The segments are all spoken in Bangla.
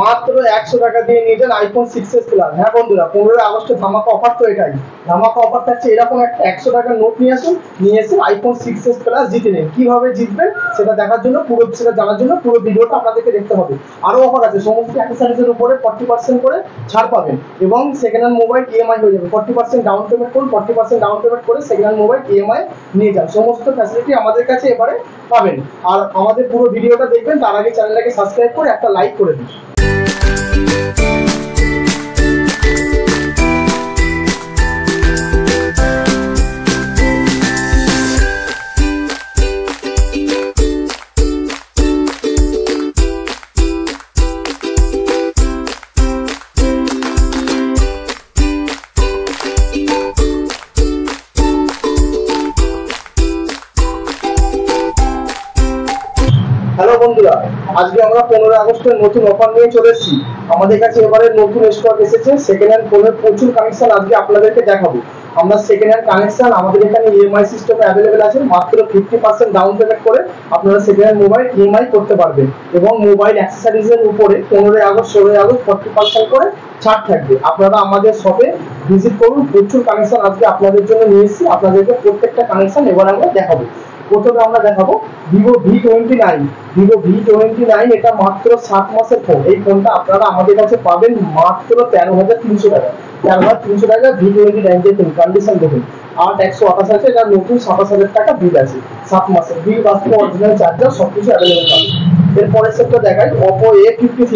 মাত্র 100 টাকা দিয়ে নিয়ে যান আইফোন 6s প্লাস। হ্যাঁ বন্ধুরা, 15 আগস্টে ধামাকা অফার তো এটাই। ধামাকা অফার থাকছে এরকম একটা 100 টাকার নোট নিয়ে আসুন, নিয়ে এসে আইফোন 6s প্লাস জিতে নিন। কিভাবে জিতবেন সেটা দেখার জন্য সেটা জানার জন্য পুরো ভিডিওটা আপনাদেরকে দেখতে হবে। আরো অফার আছে, সমস্ত অ্যাক্সেসরিজের উপরে 40% করে ছাড় পাবেন এবং সেকেন্ড হ্যান্ড মোবাইল ইএমআই হয়ে যাবে। 40% ডাউন পেমেন্ট করুন, 40% ডাউন পেমেন্ট করে সেকেন্ড হ্যান্ড মোবাইল ইএমআই নিয়ে যান। সমস্ত ফ্যাসিলিটি আমাদের কাছে এবারে পাবেন। আর আমাদের পুরো ভিডিওটা দেখবেন, তার আগে চ্যানেলটাকে সাবস্ক্রাইব করে একটা লাইক করে দিন। হ্যালো বন্ধুরা, আজকে আমরা 15 আগস্টের নতুন অফার নিয়ে চলে এসেছি। আমাদের কাছে এবারে নতুন স্টক এসেছে সেকেন্ড হ্যান্ড ফোনের প্রচুর কানেকশন আজকে আপনাদেরকে দেখাবো। আমরা সেকেন্ড হ্যান্ড কানেকশন আমাদের এখানে ইএমআই সিস্টেমে অ্যাভেলেবেল আছে। মাত্র 50% ডাউন পেমেন্ট করে আপনারা সেকেন্ড হ্যান্ড মোবাইল ইএমআই করতে পারবেন এবং মোবাইল অ্যাক্সেসরিজের উপরে 15 আগস্ট 16 আগস্ট 40% করে ছাড় থাকবে। আপনারা আমাদের শপে ভিজিট করুন, প্রচুর কানেকশন আজকে আপনাদের জন্য নিয়ে এসেছি। আপনাদেরকে প্রত্যেকটা কানেকশন এবার আমরা দেখাবো। প্রথমে আমরা দেখাবো ভিভো V29। ভিভো V29 এটা মাত্র 7 মাসের ফোন। এই ফোনটা আপনারা আমাদের কাছে পাবেন মাত্র 13,300 টাকা। 13,300 টাকা V29 দেখুন, কন্ডিশন দেখুন। 8/128 আছে, এটা নতুন 27,000 টাকা বিল আছে। 7 মাসের বিল বাস্তব, অরিজিনাল চার্জার সবকিছু অ্যাভেলেবল পাবেন। এরপরে সেটা দেখাই Oppo A53।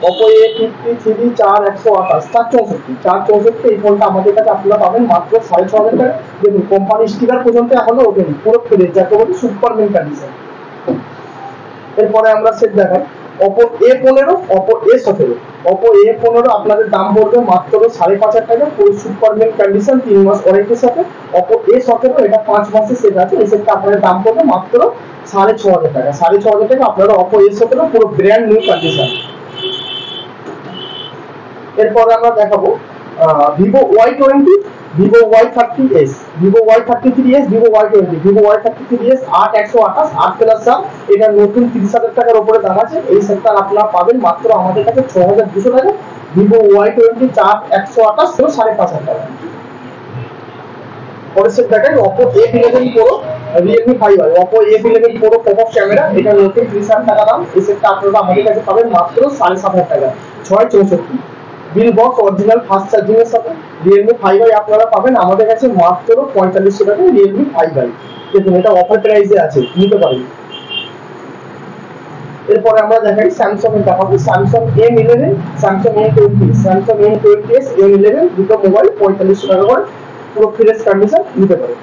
Oppo A53 4/128 464 এই ফোনটা আমাদের কাছে আপনারা পাবেন মাত্র 6,500 টাকা। দেখুন কোম্পানি স্টিকার পর্যন্ত এখনো ওঠেনি, পুরো ফ্রেশ, যাকে বলি সুপারম্যান কন্ডিশন। এরপরে আমরা সেট দেখাই Oppo A15, Oppo A17। Oppo A15 আপনাদের দাম পড়বে মাত্র 5,500 টাকা, পুরো সুপারম্যান কন্ডিশন, 3 মাস ওয়ারেন্টির সাথে। Oppo A17 এটা 5 মাসের সেট আছে। এই সেটটা আপনাদের দাম পড়বে মাত্র 6,500 টাকা। 6,500 টাকা আপনারা Oppo A17 পুরো ব্র্যান্ড নিউ কন্ডিশন। এরপরে আমরা দেখাবো Vivo Y20, Vivo Y30s, Vivo Y33s, Vivo Y20, Vivo Y33s 8/128 8+7। এটা নতুন 30,000 টাকার উপরে দাম আছে। এই সেটটা আপনারা পাবেন মাত্র আমাদের কাছে 6,200 টাকা। Vivo Y20 4/128 5,500 টাকা। পরের সেট দেখাই Oppo A11 Pro, Realme 5i। Oppo A11 Pro popup camera, এটা নতুন 30,000 টাকা দাম। এই সেটটা আপনারা আমাদের কাছে পাবেন মাত্র 7,500 টাকা। 664 bill box original fast charging এর সাথে। Realme 5i আপনারা পাবেন আমাদের কাছে মাত্র 4500 টাকা। Realme 5i দেখুন, এটা অফার প্রাইসে আছে, নিতে পারেন। এরপরে আমরা দেখাই Samsung এর দেখাবো Samsung M11, Samsung M20, Samsung M20s, M11 দুটো মোবাইল 4500 টাকা করে, পুরো ফ্রেশ কন্ডিশন, নিতে পারেন।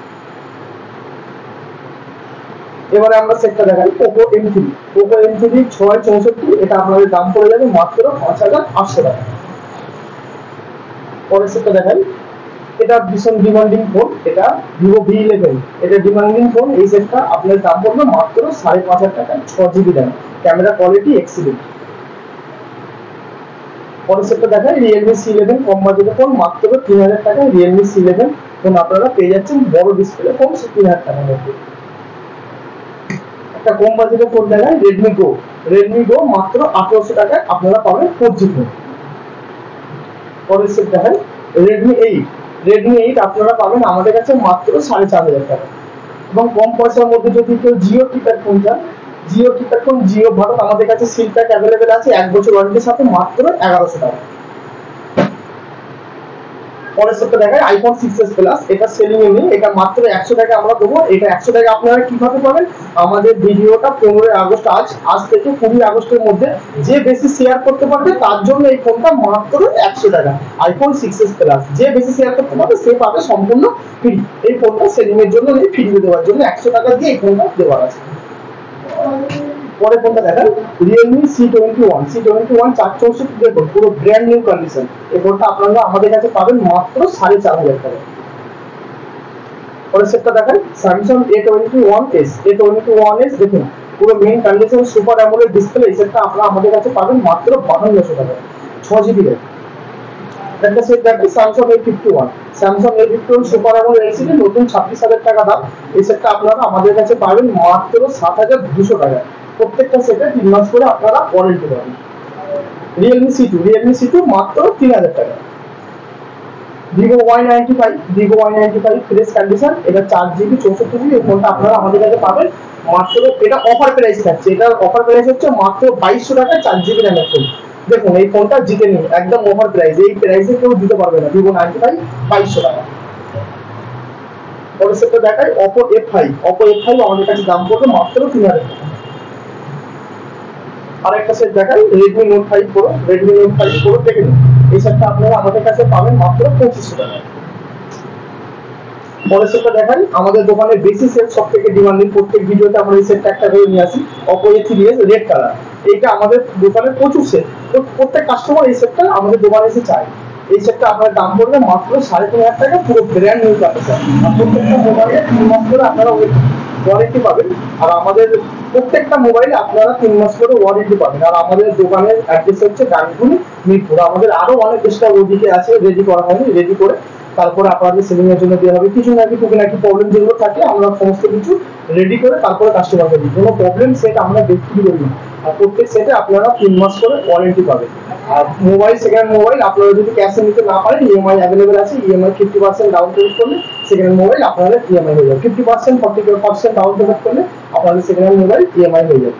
এবারে আমরা সেটটা দেখাই Poco M3। Poco M3 664 এটা আপনাদের দাম পড়ে যাবে মাত্র 5,800 টাকা। পরের সেটটা দেখাই, এটা ভীষণ ডিমান্ডিং ফোন, এটা Vivo V11। এটা ডিমান্ডিং ফোন। এই সেটটা আপনাদের দাম পড়বে মাত্র 5,500 টাকা। 6GB RAM, camera quality excellent. পরের সেটটা দেখাই Realme C11 কম বাজেটের ফোন, মাত্র 3,000 টাকা। Realme C11 ফোন আপনারা পেয়ে যাচ্ছেন বড় ডিসপ্লে ফোন 3,000 টাকার মধ্যে। একটা কম বাজেটের ফোন দেখাই Redmi Go। Redmi Go মাত্র 1,800 টাকায় আপনারা পাবেন 4G ফোন। পরের সেট দেখাই Redmi 8। Redmi 8 আপনারা পাবেন আমাদের কাছে মাত্র 4,500 টাকা। এবং কম পয়সার মধ্যে যদি কেউ জিও কিপ্যাড ফোন চান, জিও কিপ্যাড ফোন জিও ভারত আমাদের কাছে সিল প্যাক অ্যাভেলেবেল আছে 1 বছর ওয়ারেন্টির সাথে, মাত্র 1,100 টাকা। পরের সেটটা দেখাই আইফোন 6s প্লাস। এটা সেলিং এ নেই, এটা মাত্র 100 টাকা আমরা দেবো। এটা 100 টাকা আপনারা কিভাবে পাবেন? আমাদের ভিডিওটা 15 আগস্ট আজ থেকে 20 আগস্টের মধ্যে যে বেশি শেয়ার করতে পারবে তার জন্য এই ফোনটা মাত্র 100 টাকা। আইফোন 6s প্লাস যে বেশি শেয়ার করতে পারবে সে পাবে সম্পূর্ণ ফ্রি। এই ফোনটা সেলিং এর জন্য নেই, ফ্রি দেওয়ার জন্য 100 টাকা দিয়ে এই ফোনটা দেওয়া আছে। পরের ফোনটা দেখাই Realme C21। C21 464 দেখুন, পুরো ব্র্যান্ড নিউ কন্ডিশন। এই ফোনটা আপনারা আমাদের কাছে পাবেন মাত্র 4,500 টাকা। পরের সেটটা দেখাই Samsung A21s। A21s দেখুন, পুরো main condition, super AMOLED display. এই সেটটা আপনারা আমাদের কাছে পাবেন মাত্র 5,200 টাকা। 6GB RAM। একটা সেট দেখাই Samsung A51। Samsung A51 super AMOLED LCD, নতুন 26,000 টাকা দাম। এই সেটটা আপনারা আমাদের কাছে পাবেন মাত্র 7,200 টাকা। প্রত্যেকটা সেটে 3 মাস করে আপনারা ওয়ারেন্টি পাবেন। রিয়েলমি সি টু মাত্র 3000 টাকা। ভিভো Y95 ফ্রেশ কন্ডিশন, এটা 4GB 64GB। এই ফোনটা আপনারা আমাদের কাছে পাবেন মাত্র, এটা অফার প্রাইস থাকছে, এটার অফার প্রাইস হচ্ছে মাত্র 2200 টাকায় 4GB র্যামের ফোন। দেখুন এই ফোনটা জিতে নিন, একদম অফার প্রাইস, এই প্রাইসে কেউ দিতে পারবে না। ভিভো 95 2200 টাকা। পরের সেটটা দেখাই Oppo F5 আমাদের কাছে দাম পড়বে মাত্র 3000 টাকা। আরেকটা সেট দেখাই Redmi Note 5 Pro দেখে নিন, এই সেটটা আপনারা আমাদের কাছে পাবেন মাত্র 2500 টাকা। পরের সেটটা দেখাই আমাদের দোকানে বেশি সেট, সব থেকে ডিমান্ডিং, প্রত্যেক ভিডিওতে আমরা এই সেটটা একটা করে নিয়ে আসি, Oppo A3s রেড কালার। এইটা আমাদের দোকানে প্রচুর সেট, প্রত্যেক কাস্টমার এই সেটটা আমাদের দোকানে এসে চায়। এই সেটটা আপনার দাম পড়বে মাত্র 3500 টাকা, পুরো ব্র্যান্ড নিউ কন্ডিশন। আর প্রত্যেকটা মোবাইলে 3 মাস করে আপনারা ওয়ারেন্টি পাবেন, আর আমাদের প্রত্যেকটা মোবাইলে আপনারা 3 মাস করে ওয়ারেন্টি পাবেন। আর আমাদের দোকানের অ্যাড্রেস হচ্ছে ডানকুনি, মিরপুর। আমাদের আরো অনেক স্টক ওদিকে আছে, রেডি করা হয়নি, রেডি করে তারপরে আপনাদের সেলিং এর জন্য দেওয়া হবে। কিছু নাকি টুকিনাকি প্রবলেম যেগুলো থাকে আমরা সমস্ত কিছু রেডি করে তারপরে কাস্টমারকে দিই। কোনো প্রবলেম সেট আমরা বিক্রি করি না। আর প্রত্যেক সেটে আপনারা 3 মাস করে ওয়ারেন্টি পাবেন। আর মোবাইল, সেকেন্ড মোবাইল আপনারা যদি ক্যাশে নিতে না পারেন, ইএমআই অ্যাভেলেবেল আছে। ইএমআই 50% ডাউন পেমেন্ট করলে সেকেন্ড মোবাইল আপনাদের ইএমআই হয়ে যাবে। 50% 40% ডাউন পেমেন্ট করলে আপনাদের সেকেন্ড মোবাইল ইএমআই হয়ে যাবে।